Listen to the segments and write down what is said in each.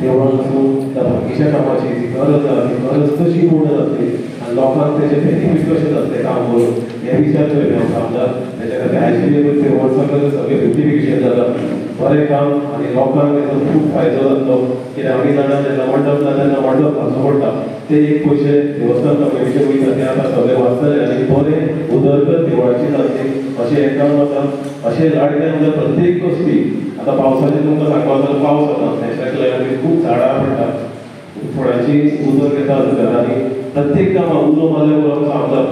देवळां आसूं त्या बाकीच्या कामाची जी गरज आसा ती गरज कशी पूर्ण जातली आनी लोकांक तेजे बेनिफीट कशें जातलें काम करून हे विचार केले आमकां आमदार तेच्या खातीर आयसीडीएस देवळ सगळें ब्युटिफिकेशन जाता बरें काम आनी लोकांक तेजो खूब फायदो जातलो कित्याक आमी जाणा जेन्ना मंडप ना तेन्ना मंडप घालचो पडटा ते एक पयशे देवस्थान कमिटीचे वयता ते आतां सगळे वाचतले आनी बरें उदरगत देवळाची जातली अशें हेका वता अशें लाडके आमच्या प्रत्येक गोष्टी आतां पावसाचें तुमकां सांगपाक जाल्यार पावस जाता तेच्या लागून खूब झाडां पडटा फळांची उदक येता घरांनी प्रत्येक कामां उलो मारल्या बरोबर आमदार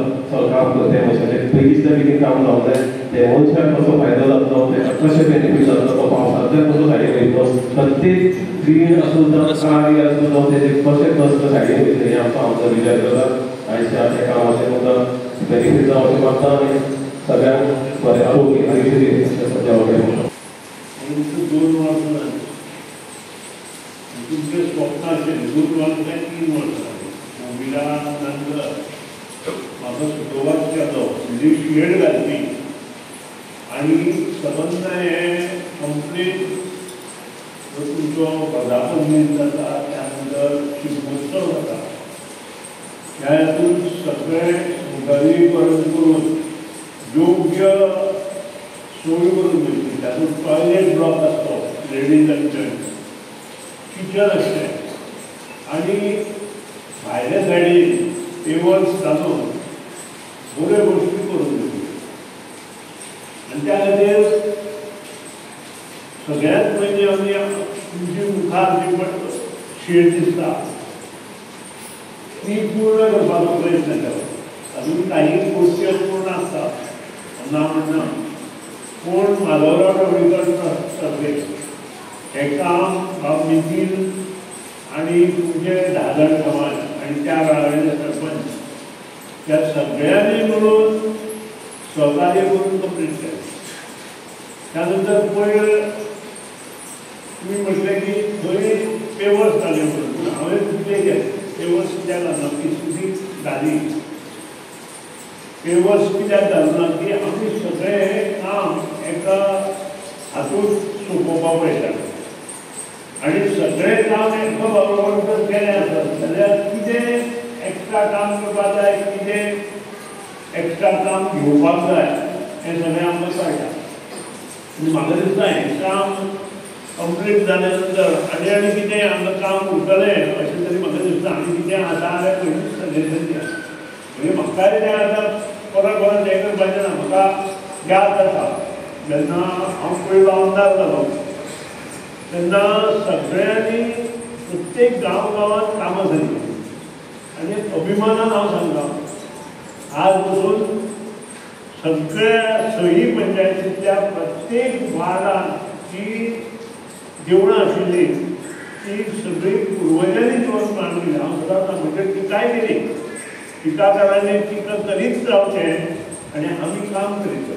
काम करता मनशाचें पयलींच्या बेगीन काम जावंक जाय ते मनशाक कसो फायदो जातलो तेका कशें बेनिफीट जातलो तो पावसांतल्यान कसो सायडीन वयतलो प्रत्येक क्लीन आसूं जावं कार्य आसूं जावं तेजे कशें कश्ट सायडीन वयतले हें आमकां आमचो विचार करता आयच्या त्या कामाचें तुमकां बेनिफीट जावं अशें मागता आनी सगळ्यांक बरें आरोग्य आयुश्य दी अशें सद्या वगैरे 2 वर्सां तुमचे स्वप्न असेल 2 वर्सां काय 3 वर्सां कोविडा नंतर म्हाका सुरवात केलो म्हणजे शेड घालपी आनी सबंद हें कंप्लीट तुमचो वर्धापन जाता त्या नंतर शिगमोत्सव जाता ह्या हातूंत सगळे सुदारीकरण करून योग्य सोय करून दिवची तातूंत टॉयलेट ब्लॉक आसतो लेडीज आनी जेंट्स किचन आसचें आनी भायल्या सायडीन टेबल्स घालून बऱ्यो गोश्टी करून दिवच्यो आनी त्या खातीर सगळ्यांत पयलीं आमी तुमची मुखार जी शेड दिसता ती पूर्ण करपाचो प्रयत्न केलो अजून काही गोश्टी पूर्ण आसता ना म्हणना पूण माधवराव ढवळीकर सर्वे हें काम बाब नितीन आनी तुमचे 10 जाण समाज आनी त्या वेळावेले सरपंच त्या सगळ्यांनी मिळून सहकार्य करून कंप्लीट केलें त्या नंतर पयर तुमी म्हटलें की थंय पेवर्स घाले म्हणून पूण हांवें तुमचे केले पेवर्स कित्याक घालना ती सुदी घाली पेवर्स कित्याक घालना की आमी सगळें काम एका हातूंत सोंपोवपाक पळयता आनी सगळें काम एका बरोबर जर केलें आसत जाल्यार कितें एक्स्ट्रा काम करपाक जाय कितें एक्स्ट्रा काम घेवपाक जाय हें सगळें आमकां कळटा आनी म्हाका दिसता हें काम कंप्लीट जाल्या नंतर आनी कितें आमकां काम उरतलें अशें तरी म्हाका दिसता आनी कितें आसा जाल्यार पयलींच सजेशन दिया म्हणजे म्हाकाय तें आतां परत परत हें करपाचें ना म्हाका याद आसा जेन्ना हांव पयलो आमदार जालो तेन्ना सगळ्यांनी प्रत्येक गांवांत कामां जाली आनी अभिमानान हांव सांगता आज पसून सगळ्या सही पंचायतींतल्या प्रत्येक वार्डान जी देवळां आशिल्लीं ती सगळी पुर्वजांनी घेवन बांदली हांव सदांच म्हणजे टिकाय केली टिकाकारांनी टिका करीत रावचें आनी आमी काम करीत